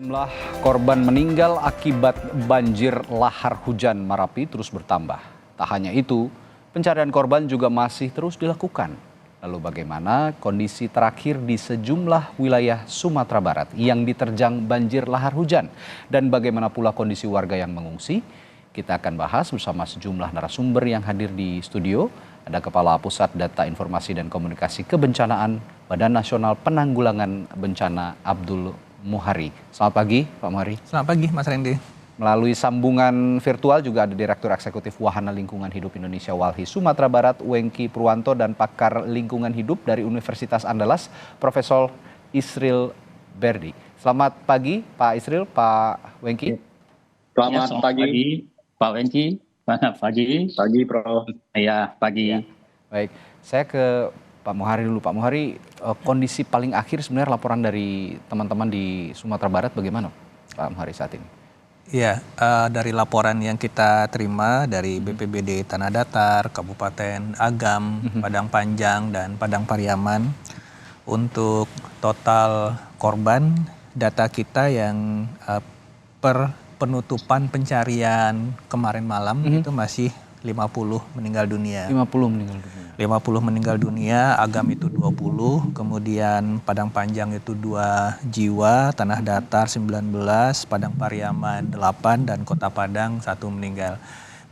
Jumlah korban meninggal akibat banjir lahar hujan Marapi terus bertambah. Tak hanya itu, pencarian korban juga masih terus dilakukan. Lalu bagaimana kondisi terakhir di sejumlah wilayah Sumatera Barat yang diterjang banjir lahar hujan? Dan bagaimana pula kondisi warga yang mengungsi? Kita akan bahas bersama sejumlah narasumber yang hadir di studio. Ada Kepala Pusat Data Informasi dan Komunikasi Kebencanaan Badan Nasional Penanggulangan Bencana Abdul Muhari. Selamat pagi Pak Muhari. Selamat pagi Mas Randy. Melalui sambungan virtual juga ada Direktur Eksekutif Wahana Lingkungan Hidup Indonesia Walhi Sumatera Barat Wengki Purwanto dan pakar lingkungan hidup dari Universitas Andalas Profesor Isril Berdi. Selamat pagi Pak Isril, Pak Wengki. Selamat pagi Pak Wengki. Selamat pagi. Pagi Prof. Ya, pagi. Ya. Baik, saya ke Pak Muhari dulu. Pak Muhari, kondisi paling akhir sebenarnya laporan dari teman-teman di Sumatera Barat bagaimana Pak Muhari saat ini? Ya, dari laporan yang kita terima dari BPBD Tanah Datar, Kabupaten Agam, Padang Panjang, dan Padang Pariaman, untuk total korban data kita yang per penutupan pencarian kemarin malam itu masih 50 meninggal dunia. 50 meninggal dunia. 50 meninggal dunia, Agam itu 20, kemudian Padang Panjang itu 2 jiwa, Tanah Datar 19, Padang Pariaman 8, dan Kota Padang 1 meninggal.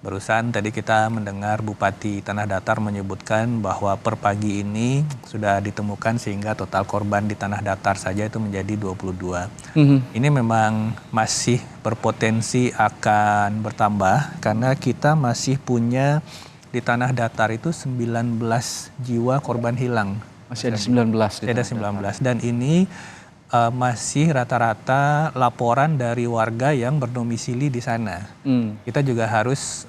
Barusan tadi kita mendengar Bupati Tanah Datar menyebutkan bahwa per pagi ini sudah ditemukan sehingga total korban di Tanah Datar saja itu menjadi 22. Ini memang masih berpotensi akan bertambah karena kita masih punya di Tanah Datar itu 19 jiwa korban hilang. Masih ada 19. Masih ada 19 dan ini masih rata-rata laporan dari warga yang berdomisili di sana. Kita juga harus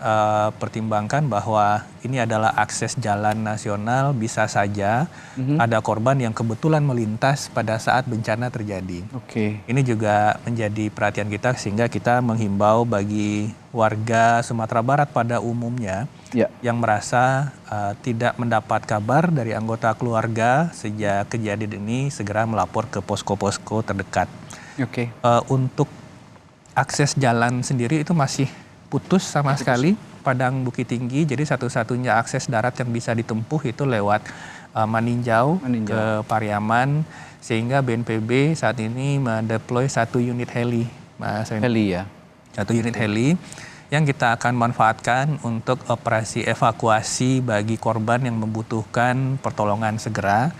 pertimbangkan bahwa ini adalah akses jalan nasional, bisa saja ada korban yang kebetulan melintas pada saat bencana terjadi. Ini juga menjadi perhatian kita sehingga kita menghimbau bagi warga Sumatera Barat pada umumnya yang merasa tidak mendapat kabar dari anggota keluarga sejak kejadian ini segera melapor ke posko-posko terdekat. Untuk akses jalan sendiri itu masih putus sama sekali, Padang Bukit Tinggi, jadi satu-satunya akses darat yang bisa ditempuh itu lewat Maninjau ke Pariaman, sehingga BNPB saat ini mendeploy 1 unit heli. Heli ya? 1 unit heli yang kita akan manfaatkan untuk operasi evakuasi bagi korban yang membutuhkan pertolongan segera.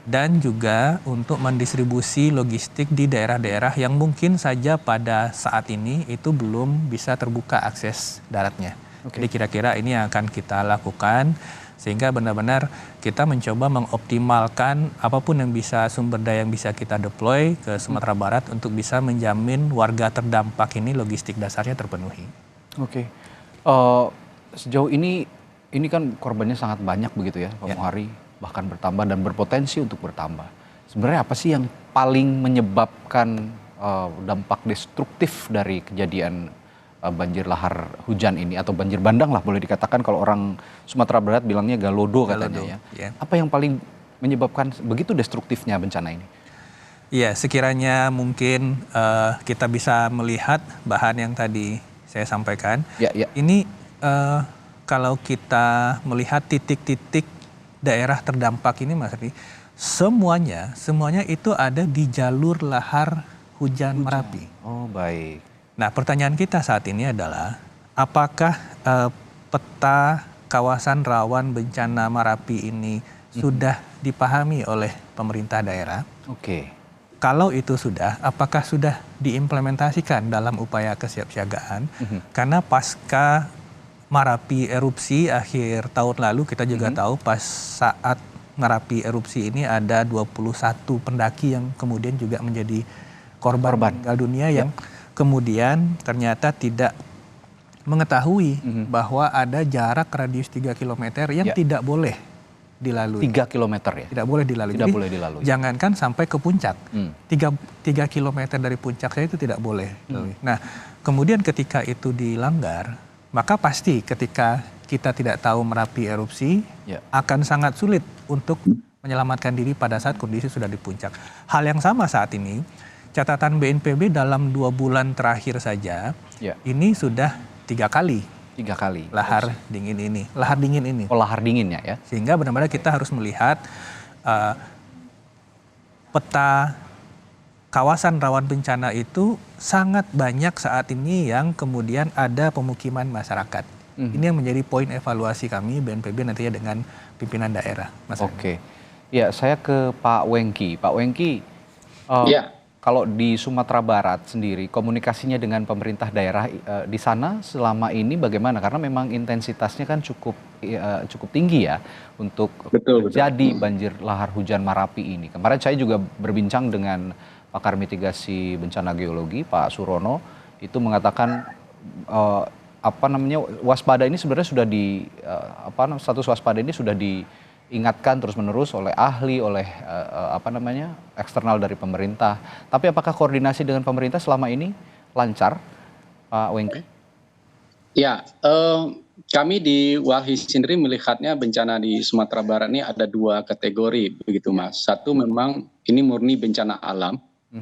Dan juga untuk mendistribusi logistik di daerah-daerah yang mungkin saja pada saat ini itu belum bisa terbuka akses daratnya. Jadi kira-kira ini yang akan kita lakukan sehingga benar-benar kita mencoba mengoptimalkan apapun yang bisa, sumber daya yang bisa kita deploy ke Sumatera Barat untuk bisa menjamin warga terdampak ini logistik dasarnya terpenuhi. Sejauh ini kan korbannya sangat banyak begitu ya Pak Muhari, bahkan bertambah dan berpotensi untuk bertambah. Sebenarnya apa sih yang paling menyebabkan dampak destruktif dari kejadian banjir lahar hujan ini atau banjir bandang lah boleh dikatakan, kalau orang Sumatera Barat bilangnya galodo katanya ya. Apa yang paling menyebabkan begitu destruktifnya bencana ini? Ya, sekiranya mungkin kita bisa melihat bahan yang tadi saya sampaikan. Ini kalau kita melihat titik-titik daerah terdampak ini Mas Ri, semuanya itu ada di jalur lahar hujan Marapi. Oh baik. Nah, pertanyaan kita saat ini adalah apakah peta kawasan rawan bencana Marapi ini sudah dipahami oleh pemerintah daerah? Kalau itu sudah, apakah sudah diimplementasikan dalam upaya kesiapsiagaan? Karena pasca Marapi erupsi akhir tahun lalu kita juga tahu pas saat Marapi erupsi ini ada 21 pendaki yang kemudian juga menjadi korban meninggal dunia yang kemudian ternyata tidak mengetahui bahwa ada jarak radius 3 km yang tidak boleh dilalui. 3 km ya? Tidak boleh dilalui. Tidak Jadi, boleh dilalui. Jangankan sampai ke puncak. 3 km dari puncak saya itu tidak boleh dilalui. Nah, kemudian ketika itu dilanggar, maka pasti ketika kita tidak tahu Merapi erupsi, akan sangat sulit untuk menyelamatkan diri pada saat kondisi sudah di puncak. Hal yang sama saat ini, catatan BNPB dalam 2 bulan terakhir saja, Ya. ini sudah 3 kali 3 kali. lahar dingin ini. Lahar dingin ini. Oh, lahar dinginnya ya. Sehingga benar-benar kita harus melihat peta kawasan rawan bencana itu sangat banyak saat ini yang kemudian ada pemukiman masyarakat. Ini yang menjadi poin evaluasi kami BNPB nantinya dengan pimpinan daerah. Mas Reno. Oke. Ya, saya ke Pak Wengki. Pak Wengki, Ya. kalau di Sumatera Barat sendiri komunikasinya dengan pemerintah daerah di sana selama ini bagaimana? Karena memang intensitasnya kan cukup tinggi ya untuk Betul. terjadi banjir lahar hujan Marapi ini. Kemarin saya juga berbincang dengan pakar mitigasi bencana geologi Pak Surono, itu mengatakan waspada ini sebenarnya sudah status waspada ini sudah diingatkan terus-menerus oleh ahli, oleh eksternal dari pemerintah. Tapi apakah koordinasi dengan pemerintah selama ini lancar, Pak Wengki? Ya, kami di Walhi sendiri melihatnya bencana di Sumatera Barat ini ada 2 kategori begitu Mas. Satu memang ini murni bencana alam,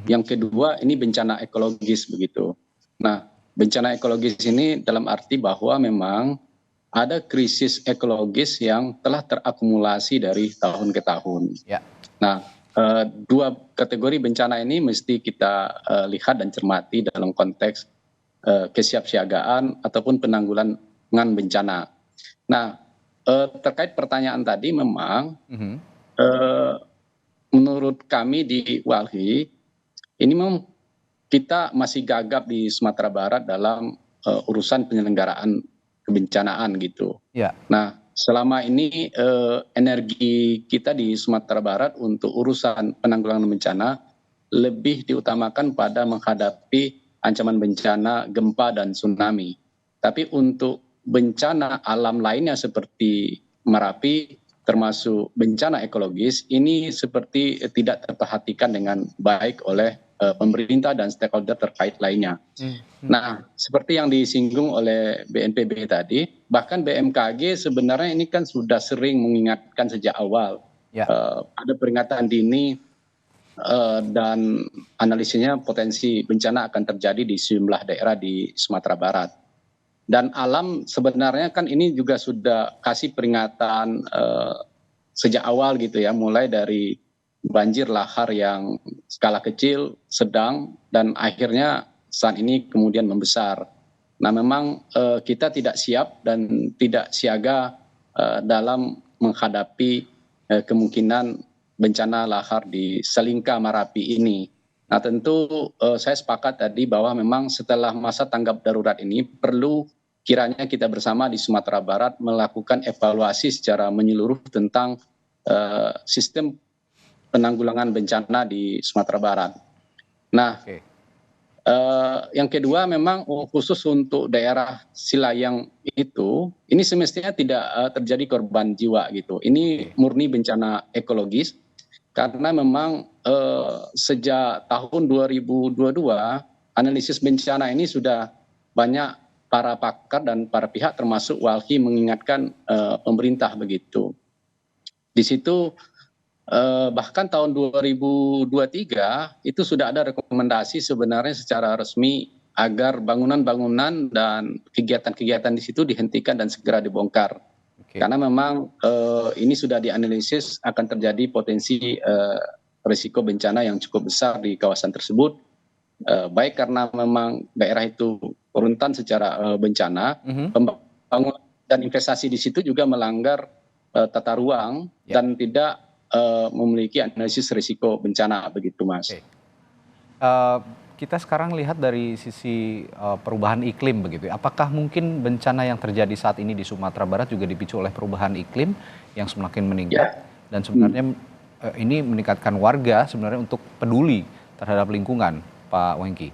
yang kedua ini bencana ekologis begitu. Nah, bencana ekologis ini dalam arti bahwa memang ada krisis ekologis yang telah terakumulasi dari tahun ke tahun. Ya. Nah, 2 kategori bencana ini mesti kita lihat dan cermati dalam konteks kesiapsiagaan ataupun penanggulangan bencana. Nah, terkait pertanyaan tadi memang menurut kami di Walhi ini memang kita masih gagap di Sumatera Barat dalam urusan penyelenggaraan kebencanaan gitu. Ya. Nah, selama ini energi kita di Sumatera Barat untuk urusan penanggulangan bencana lebih diutamakan pada menghadapi ancaman bencana gempa dan tsunami. Tapi untuk bencana alam lainnya seperti Merapi, termasuk bencana ekologis, ini seperti tidak terperhatikan dengan baik oleh pemerintah dan stakeholder terkait lainnya. Nah, seperti yang disinggung oleh BNPB tadi, bahkan BMKG sebenarnya ini kan sudah sering mengingatkan sejak awal. Ya. Ada peringatan dini dan analisisnya potensi bencana akan terjadi di sejumlah daerah di Sumatera Barat. Dan alam sebenarnya kan ini juga sudah kasih peringatan sejak awal gitu ya, mulai dari banjir lahar yang skala kecil, sedang, dan akhirnya saat ini kemudian membesar. Nah, memang kita tidak siap dan tidak siaga dalam menghadapi kemungkinan bencana lahar di Salingka Marapi ini. Nah, tentu saya sepakat tadi bahwa memang setelah masa tanggap darurat ini perlu kiranya kita bersama di Sumatera Barat melakukan evaluasi secara menyeluruh tentang sistem penanggulangan bencana di Sumatera Barat. Nah, yang kedua memang khusus untuk daerah Silayang itu, ini semestinya tidak terjadi korban jiwa gitu. Ini murni bencana ekologis karena memang sejak tahun 2022 analisis bencana ini sudah banyak para pakar dan para pihak termasuk Walhi mengingatkan pemerintah begitu. Di situ bahkan tahun 2023 itu sudah ada rekomendasi sebenarnya secara resmi agar bangunan-bangunan dan kegiatan-kegiatan di situ dihentikan dan segera dibongkar. Karena memang ini sudah dianalisis akan terjadi potensi risiko bencana yang cukup besar di kawasan tersebut, baik karena memang daerah itu rentan secara bencana, pembangunan dan investasi di situ juga melanggar tata ruang dan tidak memiliki analisis risiko bencana begitu Mas. Kita sekarang lihat dari sisi perubahan iklim begitu. Apakah mungkin bencana yang terjadi saat ini di Sumatera Barat juga dipicu oleh perubahan iklim yang semakin meningkat dan sebenarnya ini meningkatkan warga sebenarnya untuk peduli terhadap lingkungan, Pak Wengki?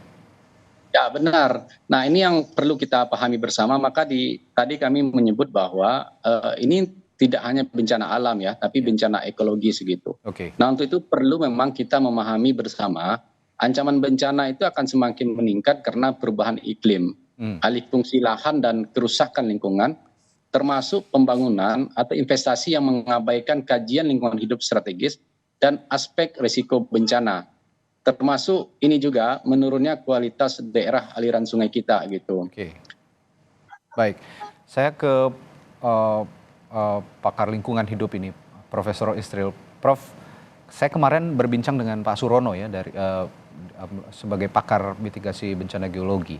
Ya benar. Nah ini yang perlu kita pahami bersama. Maka tadi kami menyebut bahwa ini tidak hanya bencana alam ya, tapi bencana ekologis gitu. Nah untuk itu perlu memang kita memahami bersama ancaman bencana itu akan semakin meningkat karena perubahan iklim, alih fungsi lahan dan kerusakan lingkungan, termasuk pembangunan atau investasi yang mengabaikan kajian lingkungan hidup strategis dan aspek risiko bencana. termasuk ini juga menurunnya kualitas daerah aliran sungai kita gitu. Oke, baik. Saya ke pakar lingkungan hidup ini, Profesor Isril. Prof, saya kemarin berbincang dengan Pak Surono ya dari sebagai pakar mitigasi bencana geologi.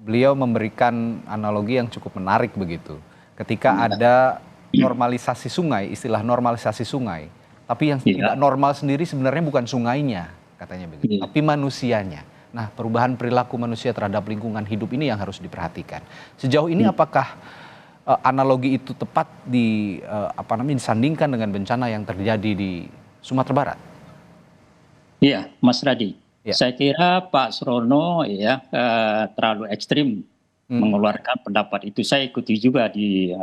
Beliau memberikan analogi yang cukup menarik begitu. Ketika ada normalisasi sungai, istilah normalisasi sungai, tapi yang tidak normal sendiri sebenarnya bukan sungainya, katanya begitu, tapi manusianya. Nah, perubahan perilaku manusia terhadap lingkungan hidup ini yang harus diperhatikan. Sejauh ini apakah analogi itu tepat disandingkan dengan bencana yang terjadi di Sumatera Barat? Iya, Mas Radi. Saya kira Pak Surono terlalu ekstrim mengeluarkan pendapat itu. Saya ikuti juga di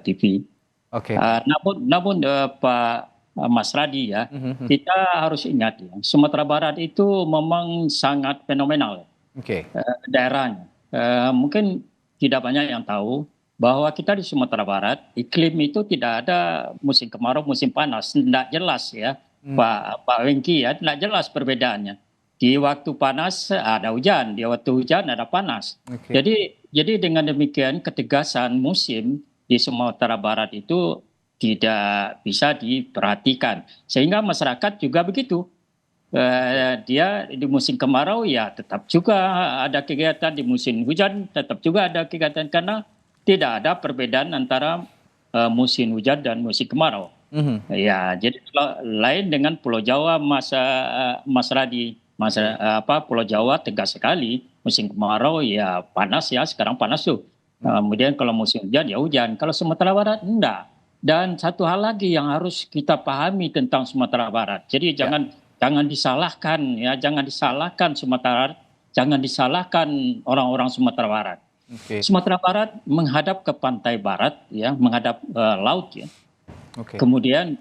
TV. Oke. Namun Pak Mas Radi ya, kita harus ingat ya, Sumatera Barat itu memang sangat fenomenal daerahnya. Mungkin tidak banyak yang tahu bahwa kita di Sumatera Barat iklim itu tidak ada musim kemarau, musim panas, tidak jelas ya. Pak Wengki ya, tidak jelas perbedaannya. Di waktu panas ada hujan, di waktu hujan ada panas. Jadi dengan demikian ketegasan musim di Sumatera Barat itu tidak bisa diperhatikan. Sehingga masyarakat juga begitu. Dia di musim kemarau ya tetap juga ada kegiatan, di musim hujan tetap juga ada kegiatan, karena tidak ada perbedaan antara musim hujan dan musim kemarau. Ya, jadi lain dengan Pulau Jawa, Mas Radi. Pulau Jawa tegas sekali, musim kemarau ya panas ya, sekarang panas tuh. Kemudian kalau musim hujan ya hujan. Kalau Sumatera Barat enggak. Dan satu hal lagi yang harus kita pahami tentang Sumatera Barat. Jadi jangan disalahkan ya, jangan disalahkan Sumatera Barat, jangan disalahkan orang-orang Sumatera Barat. Sumatera Barat menghadap ke pantai barat ya, menghadap laut ya. Kemudian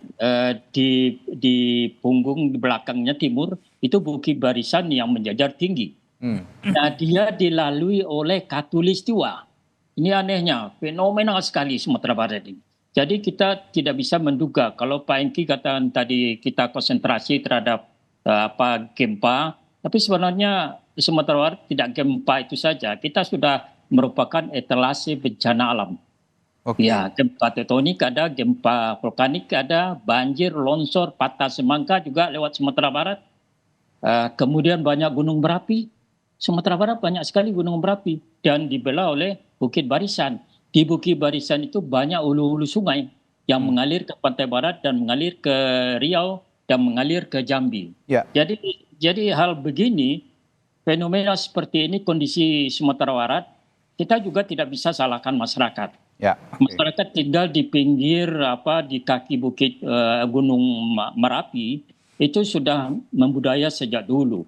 di punggung di belakangnya timur itu Bukit Barisan yang menjajar tinggi. Nah, dia dilalui oleh Katulistiwa. Ini anehnya, fenomenal sekali Sumatera Barat ini. Jadi kita tidak bisa menduga, kalau Pak Engki katakan tadi kita konsentrasi terhadap gempa, tapi sebenarnya di Sumatera Barat tidak gempa itu saja. Kita sudah merupakan etalase bencana alam. Ya, gempa tektonik ada, gempa vulkanik ada, banjir, longsor, patah semangka juga lewat Sumatera Barat. Kemudian banyak gunung berapi. Sumatera Barat banyak sekali gunung berapi dan dibelah oleh Bukit Barisan. Di Bukit Barisan itu banyak hulu-hulu sungai yang mengalir ke pantai barat dan mengalir ke Riau dan mengalir ke Jambi. Jadi hal begini, fenomena seperti ini, kondisi Sumatera Barat, kita juga tidak bisa salahkan masyarakat. Masyarakat tinggal di pinggir di kaki bukit Gunung Merapi itu sudah membudaya sejak dulu.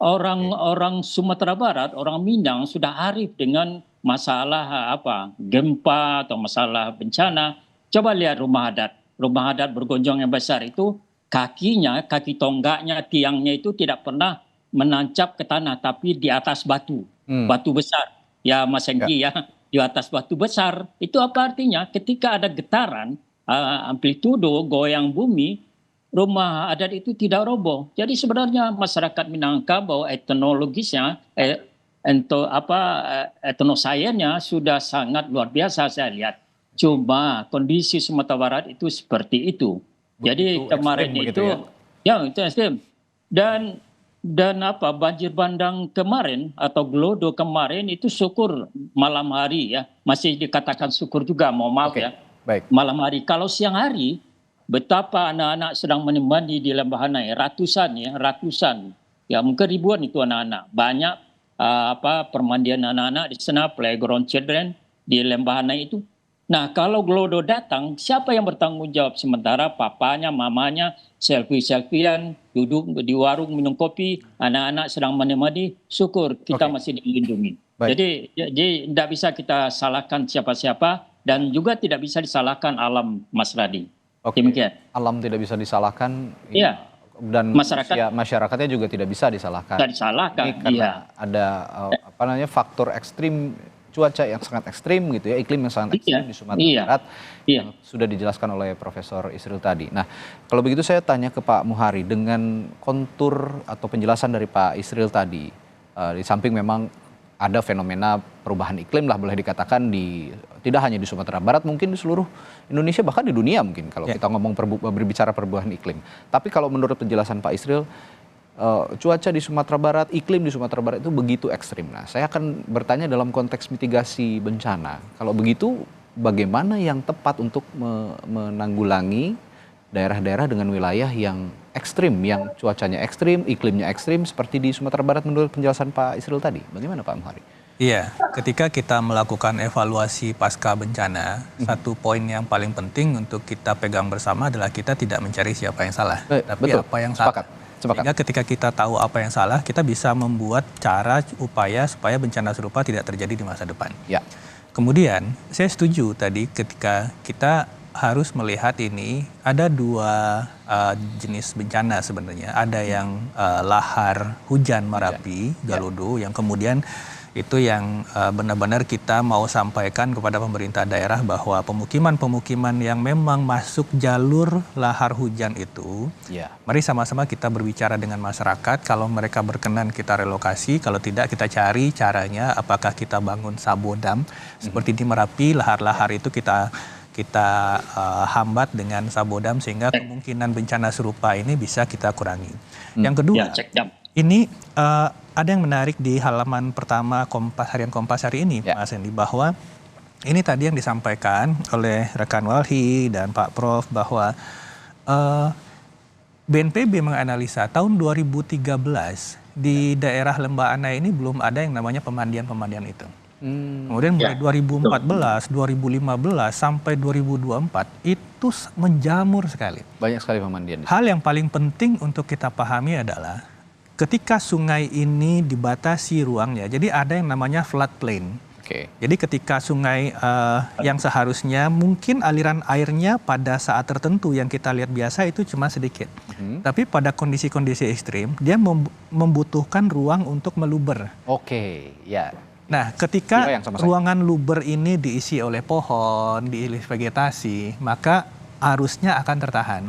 Orang Sumatera Barat, orang Minang sudah arif dengan masalah gempa atau masalah bencana. Coba lihat rumah adat bergonjong yang besar itu, kaki tonggaknya, tiangnya itu tidak pernah menancap ke tanah, tapi di atas batu besar. Ya Mas Engki ya, di atas batu besar. Itu apa artinya? Ketika ada getaran, amplitudo, goyang bumi, rumah adat itu tidak roboh. Jadi sebenarnya masyarakat Minangkabau bahwa etnologisnya, etnosainsnya sudah sangat luar biasa saya lihat. Cuma kondisi Sumatera Barat itu seperti itu. Jadi kemarin itu, itu ekstrim. Dan banjir bandang kemarin atau gelodo kemarin itu syukur malam hari ya, masih dikatakan syukur juga, mohon maaf ya. Malam hari. Kalau siang hari, betapa anak-anak sedang menemani di Lembah Hanai, ratusan ya mungkin ribuan itu anak-anak. Banyak permandian anak-anak di sana, playground children di Lembah Hanai itu. Nah, kalau gelodo datang, siapa yang bertanggung jawab? Sementara papanya, mamanya selfie-selfian, duduk di warung minum kopi, anak-anak sedang menemani, syukur kita masih dilindungi. Jadi tidak bisa kita salahkan siapa-siapa dan juga tidak bisa disalahkan alam, Mas Radi. Demikian. Alam tidak bisa disalahkan. Iya. Dan masyarakatnya juga tidak bisa disalahkan. Tidak disalahkan. Ini karena ada faktor ekstrim cuaca yang sangat ekstrim gitu ya, iklim yang sangat ekstrim di Sumatera Barat yang sudah dijelaskan oleh Profesor Isril tadi. Nah, kalau begitu saya tanya ke Pak Muhari, dengan kontur atau penjelasan dari Pak Isril tadi, di samping memang ada fenomena perubahan iklim lah boleh dikatakan tidak hanya di Sumatera Barat, mungkin di seluruh Indonesia bahkan di dunia mungkin kalau kita ngomong berbicara perubahan iklim. Tapi kalau menurut penjelasan Pak Isril, cuaca di Sumatera Barat, iklim di Sumatera Barat itu begitu ekstrim. Nah, saya akan bertanya dalam konteks mitigasi bencana. Kalau begitu, bagaimana yang tepat untuk menanggulangi daerah-daerah dengan wilayah yang ekstrim, yang cuacanya ekstrim, iklimnya ekstrim, seperti di Sumatera Barat menurut penjelasan Pak Isril tadi? Bagaimana Pak Muhari? Iya, ketika kita melakukan evaluasi pasca bencana, satu poin yang paling penting untuk kita pegang bersama adalah kita tidak mencari siapa yang salah, tapi betul. apa yang salah. Sepakat. Sehingga ketika kita tahu apa yang salah, kita bisa membuat cara upaya supaya bencana serupa tidak terjadi di masa depan. Ya. Kemudian saya setuju tadi ketika kita harus melihat ini ada dua jenis bencana sebenarnya. Ada yang lahar hujan Marapi, Galudu, yang kemudian itu yang benar-benar kita mau sampaikan kepada pemerintah daerah bahwa pemukiman-pemukiman yang memang masuk jalur lahar hujan itu, mari sama-sama kita berbicara dengan masyarakat. Kalau mereka berkenan kita relokasi, kalau tidak kita cari caranya apakah kita bangun sabodam seperti di Merapi, lahar-lahar itu kita hambat dengan sabodam sehingga kemungkinan bencana serupa ini bisa kita kurangi. Yang kedua, ini ada yang menarik di halaman pertama harian Kompas hari ini, Mas Hendy, bahwa ini tadi yang disampaikan oleh rekan Walhi dan Pak Prof bahwa BNPB menganalisa tahun 2013 di daerah Lembah Anai ini belum ada yang namanya pemandian itu. Kemudian mulai 2014, 2015 sampai 2024 itu menjamur sekali. Banyak sekali pemandian. Hal yang paling penting untuk kita pahami adalah ketika sungai ini dibatasi ruangnya, jadi ada yang namanya floodplain. Jadi ketika sungai yang seharusnya mungkin aliran airnya pada saat tertentu yang kita lihat biasa itu cuma sedikit. Tapi pada kondisi-kondisi ekstrim, dia membutuhkan ruang untuk meluber. Nah, ketika ruangan luber ini diisi oleh pohon, diisi vegetasi, maka arusnya akan tertahan.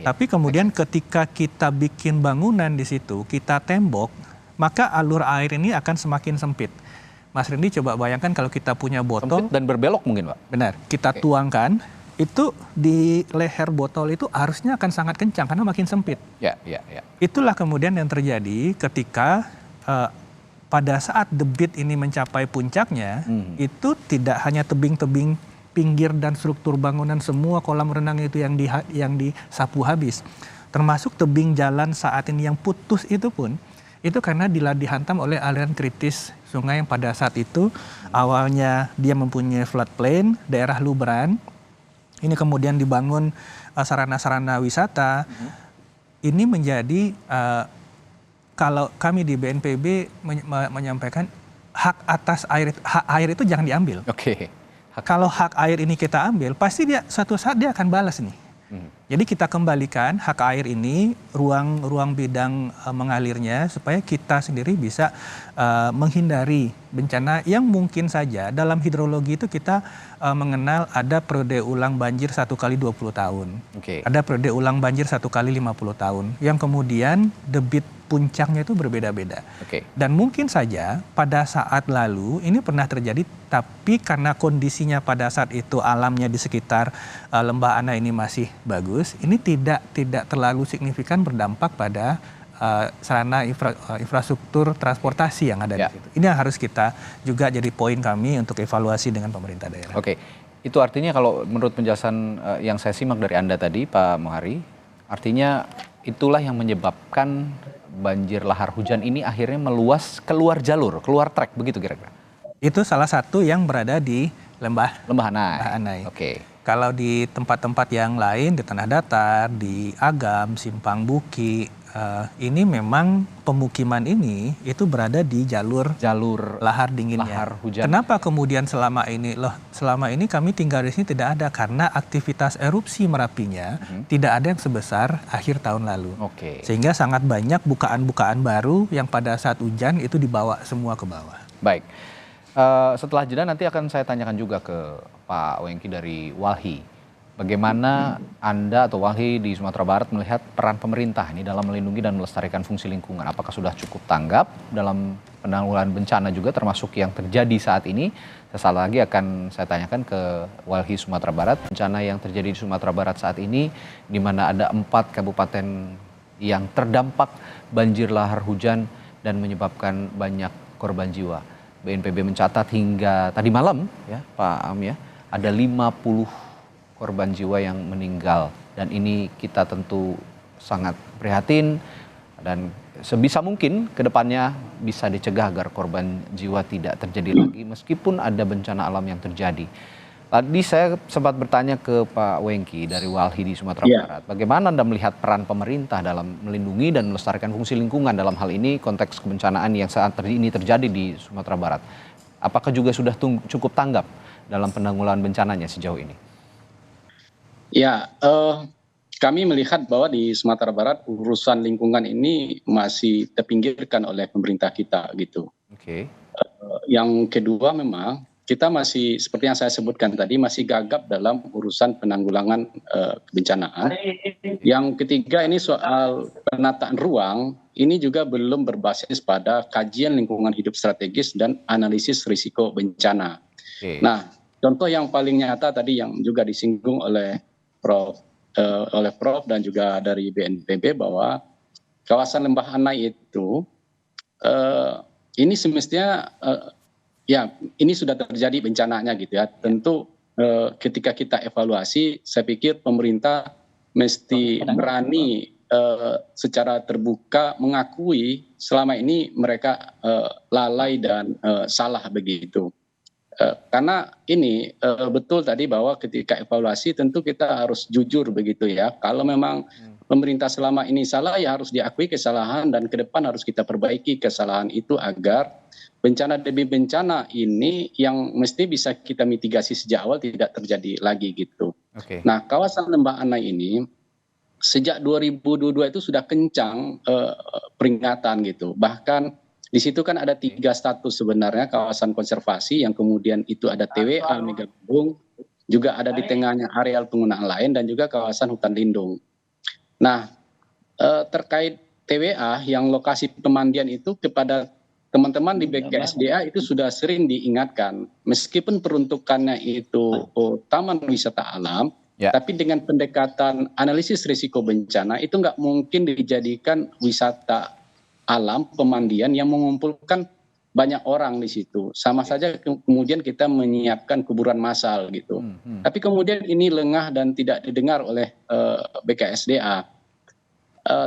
Tapi kemudian ketika kita bikin bangunan di situ, kita tembok, maka alur air ini akan semakin sempit. Mas Rendy coba bayangkan kalau kita punya botol. Sempit dan berbelok mungkin, Pak. Benar, kita tuangkan, itu di leher botol itu arusnya akan sangat kencang karena makin sempit. Itulah kemudian yang terjadi ketika pada saat debit ini mencapai puncaknya, itu tidak hanya tebing-tebing pinggir dan struktur bangunan, semua kolam renang itu yang disapu habis. Termasuk tebing jalan saat ini yang putus itu pun, itu karena dihantam oleh aliran kritis sungai yang pada saat itu awalnya dia mempunyai floodplain, daerah luberan. Ini kemudian dibangun sarana-sarana wisata. Ini menjadi kalau kami di BNPB menyampaikan hak atas air itu jangan diambil. Kalau hak air ini kita ambil, pasti dia suatu saat dia akan balas nih. Jadi kita kembalikan hak air ini, ruang bidang mengalirnya supaya kita sendiri bisa menghindari bencana yang mungkin saja dalam hidrologi itu kita mengenal ada periode ulang banjir 1 kali 20 tahun. Ada periode ulang banjir 1 kali 50 tahun. Yang kemudian debit puncaknya itu berbeda-beda. Dan mungkin saja pada saat lalu ini pernah terjadi, tapi karena kondisinya pada saat itu alamnya di sekitar Lembah Anai ini masih bagus, ini tidak terlalu signifikan berdampak pada sarana infrastruktur transportasi yang ada di situ. Ini yang harus kita juga jadi poin kami untuk evaluasi dengan pemerintah daerah. Itu artinya kalau menurut penjelasan yang saya simak dari Anda tadi, Pak Muhari, artinya itulah yang menyebabkan banjir lahar hujan ini akhirnya meluas keluar jalur, keluar trek, begitu kira-kira? Itu salah satu yang berada di Lembah Anai. Kalau di tempat-tempat yang lain, di Tanah Datar, di Agam, Simpang Buki, ini memang pemukiman ini itu berada di jalur lahar dinginnya. Lahar hujan. Kenapa kemudian selama ini kami tinggal di sini tidak ada, karena aktivitas erupsi Merapinya tidak ada yang sebesar akhir tahun lalu. Sehingga sangat banyak bukaan-bukaan baru yang pada saat hujan itu dibawa semua ke bawah. Baik. Setelah jeda nanti akan saya tanyakan juga ke Pak Wengki dari Walhi. Bagaimana Anda atau Walhi di Sumatera Barat melihat peran pemerintah ini dalam melindungi dan melestarikan fungsi lingkungan? Apakah sudah cukup tanggap dalam penanggulangan bencana juga termasuk yang terjadi saat ini? Sesaat lagi akan saya tanyakan ke Walhi Sumatera Barat. Bencana yang terjadi di Sumatera Barat saat ini, di mana ada 4 kabupaten yang terdampak banjir lahar hujan dan menyebabkan banyak korban jiwa. BNPB mencatat hingga tadi malam ya Pak Am ya, ada 50 korban jiwa yang meninggal, dan ini kita tentu sangat prihatin dan sebisa mungkin ke depannya bisa dicegah agar korban jiwa tidak terjadi lagi meskipun ada bencana alam yang terjadi. Tadi saya sempat bertanya ke Pak Wengki dari Walhi di Sumatera Barat, bagaimana Anda melihat peran pemerintah dalam melindungi dan melestarikan fungsi lingkungan dalam hal ini konteks kebencanaan yang saat ini terjadi di Sumatera Barat? Apakah juga sudah cukup tanggap dalam penanggulangan bencananya sejauh ini? Ya, kami melihat bahwa di Sumatera Barat urusan lingkungan ini masih terpinggirkan oleh pemerintah kita gitu. Oke. Yang kedua memang kita masih seperti yang saya sebutkan tadi masih gagap dalam urusan penanggulangan kebencanaan. Yang ketiga ini soal penataan ruang, ini juga belum berbasis pada kajian lingkungan hidup strategis dan analisis risiko bencana. Oke. Nah, contoh yang paling nyata tadi yang juga disinggung oleh Prof dan juga dari BNPB bahwa kawasan Lembah Anai itu ini semestinya ya ini sudah terjadi bencananya gitu ya. Tentu ketika kita evaluasi, saya pikir pemerintah mesti berani secara terbuka mengakui selama ini mereka lalai dan salah begitu. Karena ini betul tadi bahwa ketika evaluasi tentu kita harus jujur begitu ya. Kalau memang pemerintah selama ini salah ya harus diakui kesalahan dan ke depan harus kita perbaiki kesalahan itu agar bencana demi bencana ini yang mesti bisa kita mitigasi sejak awal tidak terjadi lagi gitu. Oke. Nah, kawasan Lembah Anai ini sejak 2022 itu sudah kencang peringatan gitu. Bahkan di situ kan ada 3 status sebenarnya, kawasan konservasi yang kemudian itu ada TWA Megabendung, juga ada di tengahnya areal penggunaan lain dan juga kawasan hutan lindung. Nah, terkait TWA yang lokasi pemandian itu kepada teman-teman di BKSDA itu sudah sering diingatkan, meskipun peruntukannya itu taman wisata alam, tapi dengan pendekatan analisis risiko bencana itu nggak mungkin dijadikan wisata alam pemandian yang mengumpulkan banyak orang di situ. Sama saja kemudian kita menyiapkan kuburan massal gitu. Tapi kemudian ini lengah dan tidak didengar oleh BKSDA.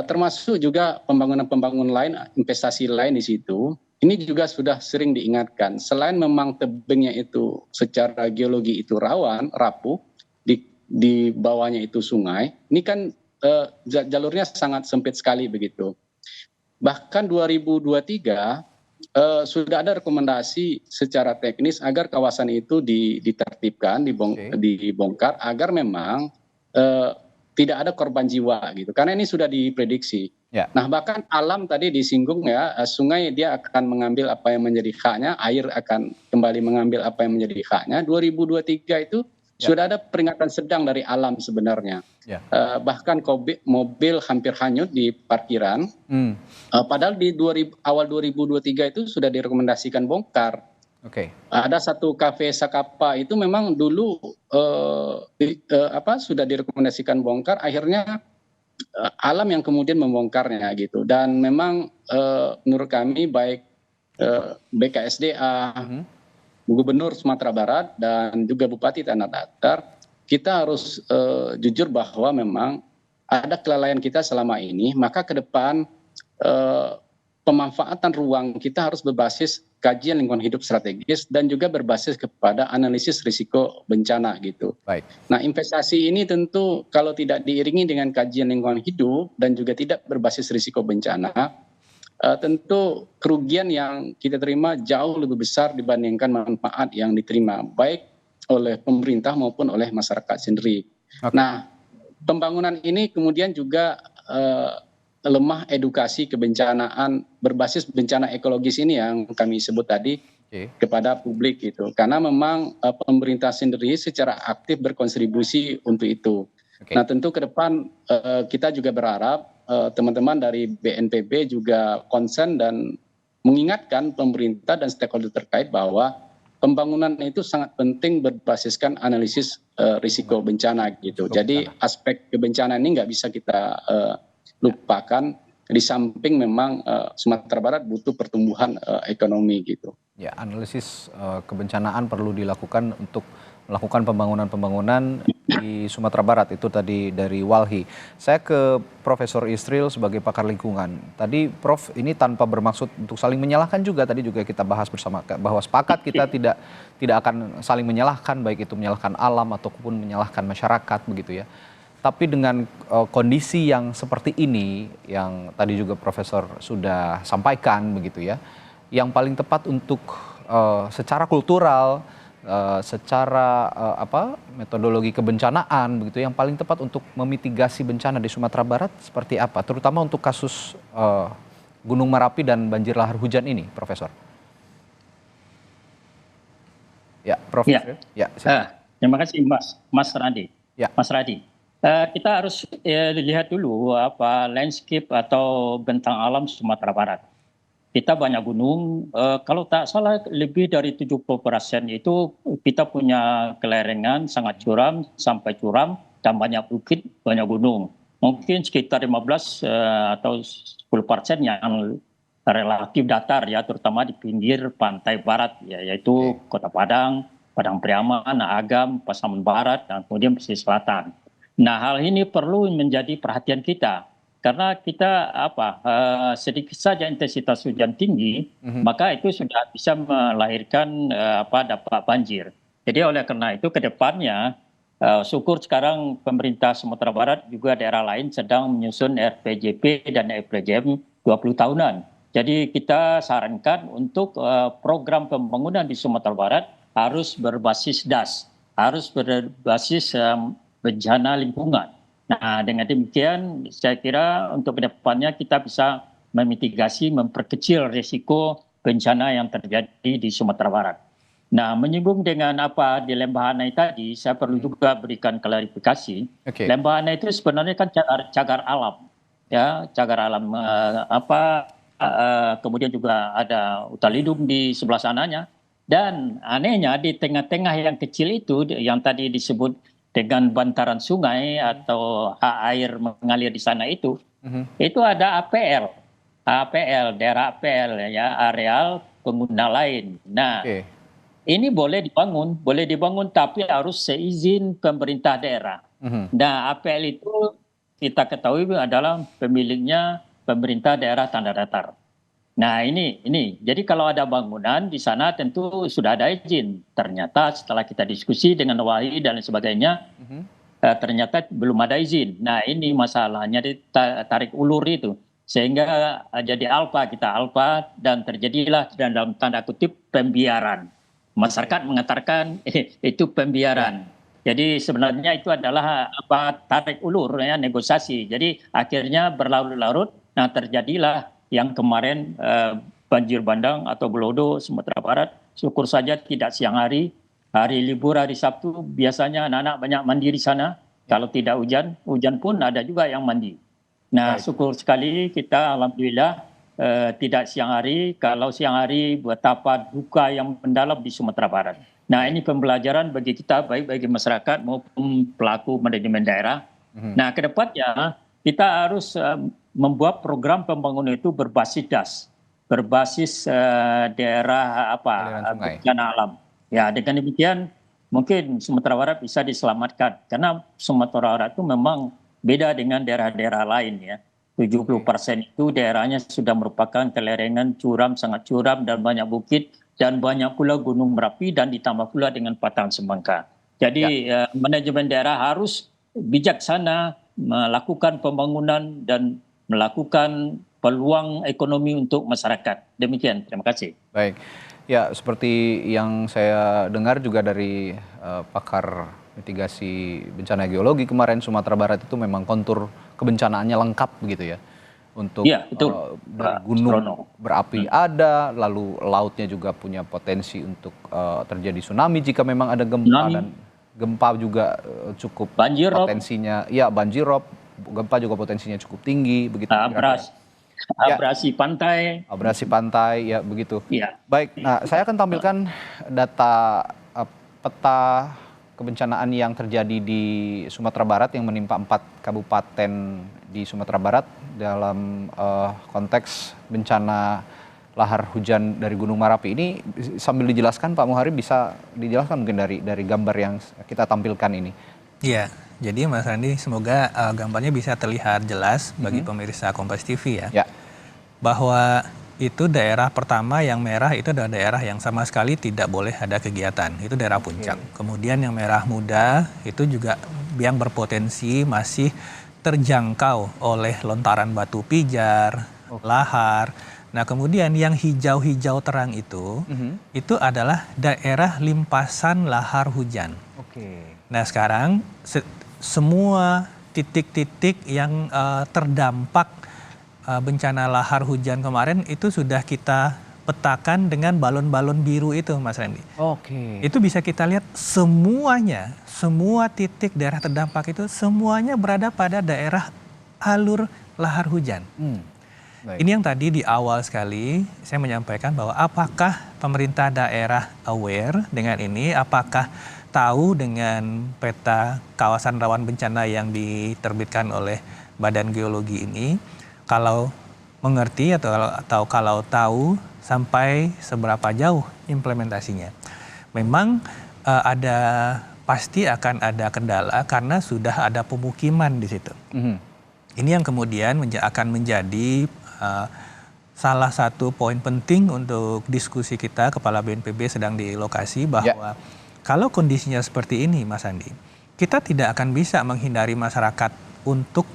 Termasuk juga pembangunan lain, investasi lain di situ. Ini juga sudah sering diingatkan. Selain memang tebingnya itu secara geologi itu rawan, rapuh, di bawahnya itu sungai. Ini kan jalurnya sangat sempit sekali begitu. Bahkan 2023 sudah ada rekomendasi secara teknis agar kawasan itu ditertibkan, dibongkar agar memang tidak ada korban jiwa gitu. Karena ini sudah diprediksi. Ya. Nah, bahkan alam tadi disinggung ya, sungai dia akan mengambil apa yang menjadi haknya, air akan kembali mengambil apa yang menjadi haknya. 2023 itu sudah ada peringatan sedang dari alam sebenarnya. Bahkan mobil hampir hanyut di parkiran. Padahal di awal 2023 itu sudah direkomendasikan bongkar. Ada satu kafe Sakapa itu memang dulu sudah direkomendasikan bongkar, akhirnya alam yang kemudian membongkarnya gitu. Dan memang menurut kami baik BKSDA, Gubernur Sumatera Barat dan juga Bupati Tanah Datar, kita harus jujur bahwa memang ada kelalaian kita selama ini, maka ke depan pemanfaatan ruang kita harus berbasis kajian lingkungan hidup strategis dan juga berbasis kepada analisis risiko bencana gitu. Baik. Nah, investasi ini tentu kalau tidak diiringi dengan kajian lingkungan hidup dan juga tidak berbasis risiko bencana, tentu kerugian yang kita terima jauh lebih besar dibandingkan manfaat yang diterima baik oleh pemerintah maupun oleh masyarakat sendiri. Nah, pembangunan ini kemudian juga lemah edukasi kebencanaan berbasis bencana ekologis ini yang kami sebut tadi kepada publik gitu. Karena memang pemerintah sendiri secara aktif berkontribusi untuk itu. Nah tentu ke depan kita juga berharap teman-teman dari BNPB juga konsen dan mengingatkan pemerintah dan stakeholder terkait bahwa pembangunan itu sangat penting berbasiskan analisis risiko bencana gitu. Jadi aspek kebencanaan ini nggak bisa kita lupakan. Di samping memang Sumatera Barat butuh pertumbuhan ekonomi gitu. Ya, analisis kebencanaan perlu dilakukan untuk melakukan pembangunan-pembangunan di Sumatera Barat, itu tadi dari Walhi. Saya ke Profesor Yusril sebagai pakar lingkungan. Tadi Prof, ini tanpa bermaksud untuk saling menyalahkan juga, tadi juga kita bahas bersama bahwa sepakat kita tidak akan saling menyalahkan, baik itu menyalahkan alam ataupun menyalahkan masyarakat begitu ya. Tapi dengan kondisi yang seperti ini, yang tadi juga Profesor sudah sampaikan begitu ya, yang paling tepat untuk secara kultural, secara metodologi kebencanaan begitu, yang paling tepat untuk memitigasi bencana di Sumatera Barat seperti apa? Terutama untuk kasus Gunung Merapi dan banjir lahar hujan ini, Profesor. Ya, Prof. Ya, terima kasih Mas Radi. Ya. Mas Radi. Kita harus lihat dulu landscape atau bentang alam Sumatera Barat. Kita banyak gunung, kalau tak salah lebih dari 70% itu kita punya kelerengan sangat curam sampai curam dan banyak bukit, banyak gunung. Mungkin sekitar 15 atau 10% yang relatif datar ya, terutama di pinggir pantai barat ya, yaitu Kota Padang, Padang Priaman, Agam, Pasaman Barat, dan kemudian pesisir selatan. Nah, hal ini perlu menjadi perhatian kita karena kita sedikit saja intensitas hujan tinggi, maka itu sudah bisa melahirkan dampak banjir. Jadi oleh karena itu ke depannya syukur sekarang pemerintah Sumatera Barat juga daerah lain sedang menyusun RPJP dan RPJM 20 tahunan. Jadi kita sarankan untuk program pembangunan di Sumatera Barat harus berbasis DAS, harus berbasis bencana lingkungan. Nah, dengan demikian saya kira untuk kedepannya kita bisa memitigasi, memperkecil risiko bencana yang terjadi di Sumatera Barat. Nah, menyinggung dengan apa di Lembahanai tadi, saya perlu juga berikan klarifikasi. Lembahanai itu sebenarnya kan cagar alam, ya, cagar alam kemudian juga ada hutan lindung di sebelah sananya. Dan anehnya di tengah-tengah yang kecil itu yang tadi disebut dengan bantaran sungai atau air mengalir di sana itu ada APL, daerah APL ya, areal pengguna lain. Nah, ini boleh dibangun tapi harus seizin pemerintah daerah. Nah, APL itu kita ketahui adalah pemiliknya pemerintah daerah tanda datar. Nah ini, jadi kalau ada bangunan di sana tentu sudah ada izin. Ternyata setelah kita diskusi dengan Walhi dan lain sebagainya, ternyata belum ada izin. Nah ini masalahnya ditarik ulur itu. Sehingga jadi kita alpa dan terjadilah dalam tanda kutip pembiaran. Masyarakat mengatakan itu pembiaran. Jadi sebenarnya itu adalah tarik ulur ya, negosiasi. Jadi akhirnya berlarut-larut, nah terjadilah yang kemarin banjir bandang atau gelodo Sumatera Barat. Syukur saja tidak siang hari libur, hari Sabtu biasanya anak-anak banyak mandi di sana. Kalau tidak hujan pun ada juga yang mandi. Nah, syukur sekali kita alhamdulillah tidak siang hari. Kalau siang hari betapa duka yang mendalam di Sumatera Barat. Nah, ini pembelajaran bagi kita, baik bagi masyarakat maupun pelaku manajemen daerah. Nah, ke depannya kita harus membuat program pembangunan itu berbasis DAS, berbasis daerah bencana alam. Ya, dengan demikian mungkin Sumatera Barat bisa diselamatkan karena Sumatera Barat itu memang beda dengan daerah-daerah lain ya. 70% itu daerahnya sudah merupakan kelerengan curam, sangat curam dan banyak bukit dan banyak pula gunung Merapi dan ditambah pula dengan patahan Semangka. Jadi manajemen daerah harus bijaksana melakukan pembangunan dan melakukan peluang ekonomi untuk masyarakat. Demikian, terima kasih. Baik, ya seperti yang saya dengar juga dari pakar mitigasi bencana geologi kemarin, Sumatera Barat itu memang kontur kebencanaannya lengkap begitu ya. untuk Iya, betul. dari Pak gunung Surono. berapi ada, lalu lautnya juga punya potensi untuk terjadi tsunami jika memang ada gempa, Tsunami. dan gempa juga cukup Banjir rob, potensinya, ya banjirop, gempa juga potensinya cukup tinggi, begitu kira-kira. Ya, abrasi pantai. abrasi pantai, ya begitu. Iya. Baik, nah saya akan tampilkan data peta kebencanaan yang terjadi di Sumatera Barat yang menimpa 4 kabupaten di Sumatera Barat dalam konteks bencana lahar hujan dari Gunung Merapi. Ini sambil dijelaskan Pak Muhari, bisa dijelaskan mungkin dari gambar yang kita tampilkan ini. Iya, jadi Mas Randi semoga gambarnya bisa terlihat jelas bagi pemirsa Kompas TV ya. Ya. Bahwa itu daerah pertama yang merah itu adalah daerah yang sama sekali tidak boleh ada kegiatan. Itu daerah puncak. Kemudian yang merah muda itu juga yang berpotensi masih terjangkau oleh lontaran batu pijar, lahar. Nah kemudian yang hijau-hijau terang itu adalah daerah limpasan lahar hujan. Nah sekarang semua titik-titik yang terdampak bencana lahar hujan kemarin itu sudah kita petakan dengan balon-balon biru itu Mas Randy. Itu bisa kita lihat semuanya, semua titik daerah terdampak itu semuanya berada pada daerah alur lahar hujan. Ini yang tadi di awal sekali saya menyampaikan bahwa apakah pemerintah daerah aware dengan ini, apakah tahu dengan peta kawasan rawan bencana yang diterbitkan oleh Badan Geologi ini. Kalau mengerti atau kalau tahu sampai seberapa jauh implementasinya. Memang pasti akan ada kendala karena sudah ada pemukiman di situ. Ini yang kemudian akan menjadi salah satu poin penting untuk diskusi kita. Kepala BNPB sedang di lokasi bahwa kalau kondisinya seperti ini Mas Andi, kita tidak akan bisa menghindari masyarakat untuk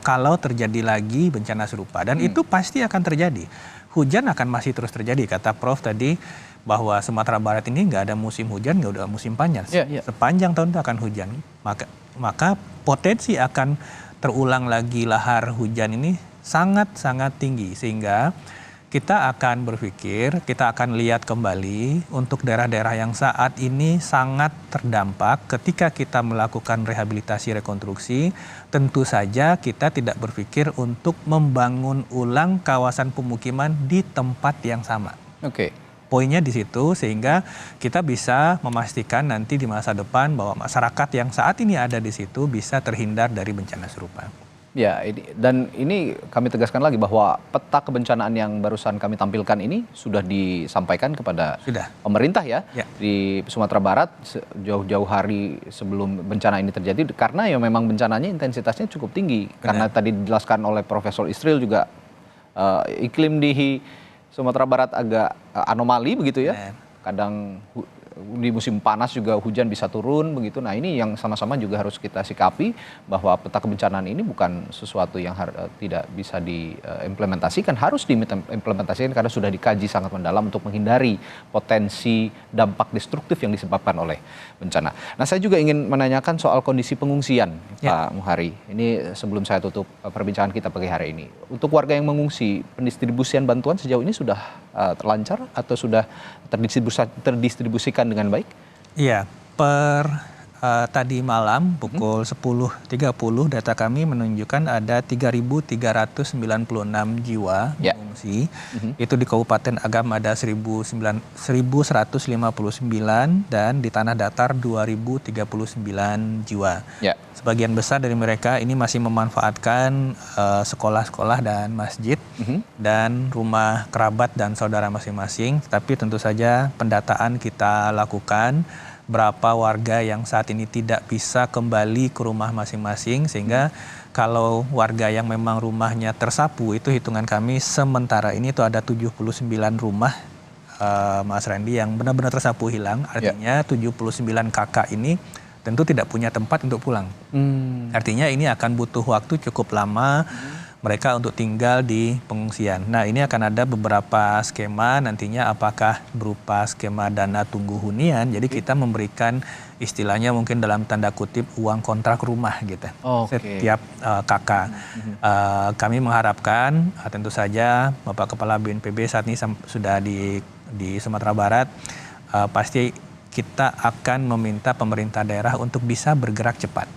kalau terjadi lagi bencana serupa. Dan itu pasti akan terjadi. Hujan akan masih terus terjadi. Kata Prof tadi bahwa Sumatera Barat ini nggak ada musim hujan, nggak ada musim panas. Sepanjang tahun itu akan hujan. Maka potensi akan terulang lagi lahar hujan ini sangat-sangat tinggi. Sehingga kita akan berpikir, kita akan lihat kembali untuk daerah-daerah yang saat ini sangat terdampak. Ketika kita melakukan rehabilitasi rekonstruksi, tentu saja kita tidak berpikir untuk membangun ulang kawasan pemukiman di tempat yang sama. Poinnya di situ sehingga kita bisa memastikan nanti di masa depan bahwa masyarakat yang saat ini ada di situ bisa terhindar dari bencana serupa. Ya, ini kami tegaskan lagi bahwa peta kebencanaan yang barusan kami tampilkan ini sudah disampaikan kepada pemerintah ya di Sumatera Barat jauh-jauh hari sebelum bencana ini terjadi, karena ya memang bencananya intensitasnya cukup tinggi. Karena tadi dijelaskan oleh Profesor Isril juga iklim di Sumatera Barat agak anomali begitu ya. Kadang di musim panas juga hujan bisa turun begitu. Nah ini yang sama-sama juga harus kita sikapi bahwa peta kebencanaan ini bukan sesuatu yang tidak bisa diimplementasikan, harus diimplementasikan karena sudah dikaji sangat mendalam untuk menghindari potensi dampak destruktif yang disebabkan oleh bencana. Nah saya juga ingin menanyakan soal kondisi pengungsian Pak Muhari. Ini sebelum saya tutup perbincangan kita pagi hari ini. Untuk warga yang mengungsi, pendistribusian bantuan sejauh ini sudah terlancar atau sudah terdistribusikan dengan baik? Iya, tadi malam pukul 10.30 data kami menunjukkan ada 3.396 jiwa mengungsi. Itu di Kabupaten Agam ada 1.159 dan di Tanah Datar 2.039 jiwa. Sebagian besar dari mereka ini masih memanfaatkan sekolah-sekolah dan masjid dan rumah kerabat dan saudara masing-masing. Tapi tentu saja pendataan kita lakukan berapa warga yang saat ini tidak bisa kembali ke rumah masing-masing, sehingga kalau warga yang memang rumahnya tersapu itu hitungan kami sementara ini itu ada 79 rumah Mas Randy yang benar-benar tersapu hilang. Artinya 79 kakak ini tentu tidak punya tempat untuk pulang. Artinya ini akan butuh waktu cukup lama mereka untuk tinggal di pengungsian. Nah, ini akan ada beberapa skema nantinya, apakah berupa skema dana tunggu hunian, jadi kita memberikan istilahnya mungkin dalam tanda kutip uang kontrak rumah gitu. Setiap kakak. Kami mengharapkan tentu saja Bapak Kepala BNPB saat ini sudah di Sumatera Barat, pasti kita akan meminta pemerintah daerah untuk bisa bergerak cepat.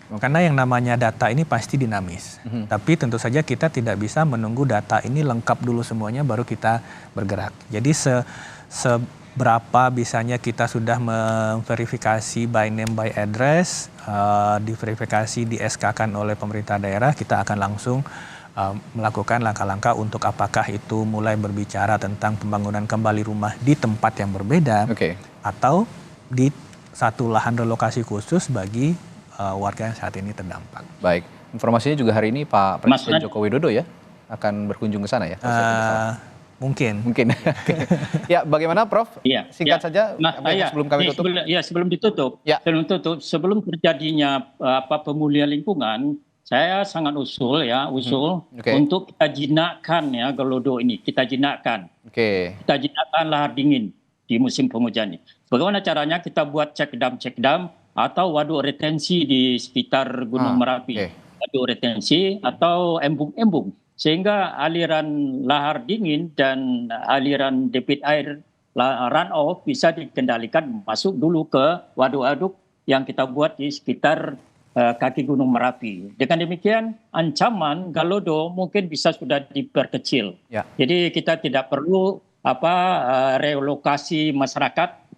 Karena yang namanya data ini pasti dinamis. Tapi tentu saja kita tidak bisa menunggu data ini lengkap dulu semuanya baru kita bergerak. Jadi seberapa bisanya kita sudah memverifikasi by name by address, diverifikasi di SK-kan oleh pemerintah daerah, kita akan langsung melakukan langkah-langkah untuk apakah itu mulai berbicara tentang pembangunan kembali rumah di tempat yang berbeda, atau di satu lahan relokasi khusus bagi warga yang saat ini terdampak. Baik, informasinya juga hari ini Pak Presiden Joko Widodo ya akan berkunjung ke sana ya? Mungkin. Ya, bagaimana Prof? Iya. Singkat saja sebelum kami tutup. Sebelum tutup, sebelum terjadinya pemulihan lingkungan, saya sangat usul untuk kita jinakkan ya Gelodo ini, kita jinakkan. Kita jinakkan lahar dingin di musim penghujan ini. Bagaimana caranya? Kita buat cek dam atau waduk retensi di sekitar Gunung Merapi. Waduk retensi atau embung-embung. Sehingga aliran lahar dingin dan aliran debit air runoff bisa dikendalikan masuk dulu ke waduk-waduk yang kita buat di sekitar kaki Gunung Merapi. Dengan demikian ancaman Galodo mungkin bisa sudah diperkecil. Jadi kita tidak perlu relokasi masyarakat.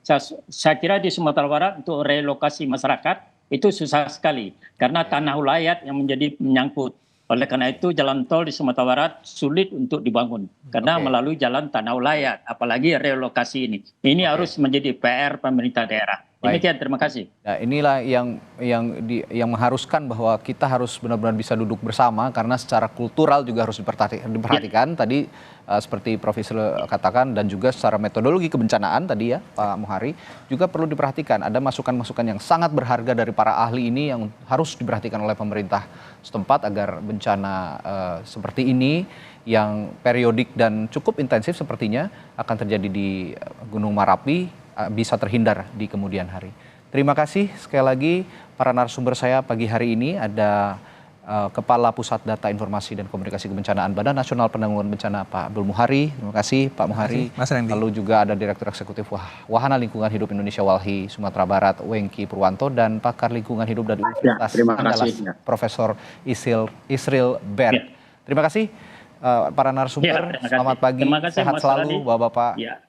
Saya kira di Sumatera Barat untuk relokasi masyarakat itu susah sekali karena tanah ulayat yang menjadi menyangkut. Oleh karena itu jalan tol di Sumatera Barat sulit untuk dibangun karena melalui jalan tanah ulayat, apalagi relokasi ini. Ini harus menjadi PR pemerintah daerah. Demikian, terima kasih. Nah, inilah yang mengharuskan bahwa kita harus benar-benar bisa duduk bersama karena secara kultural juga harus diperhatikan. Tadi seperti Prof. Isril katakan, dan juga secara metodologi kebencanaan tadi ya Pak Muhari juga perlu diperhatikan. Ada masukan-masukan yang sangat berharga dari para ahli ini yang harus diperhatikan oleh pemerintah setempat agar bencana seperti ini yang periodik dan cukup intensif sepertinya akan terjadi di Gunung Merapi bisa terhindar di kemudian hari. Terima kasih sekali lagi para narasumber saya pagi hari ini. Ada Kepala Pusat Data Informasi dan Komunikasi Kebencanaan Badan Nasional Penanggulangan Bencana Pak Abdul Muhari. Terima kasih Pak Muhari. Lalu juga ada Direktur Eksekutif Wahana Lingkungan Hidup Indonesia Walhi Sumatera Barat Wengki Purwanto dan Pakar Lingkungan Hidup dari Universitas Andalas Profesor Isril Bert. Terima kasih para narasumber. Selamat pagi. Sehat selalu Bapak-bapak.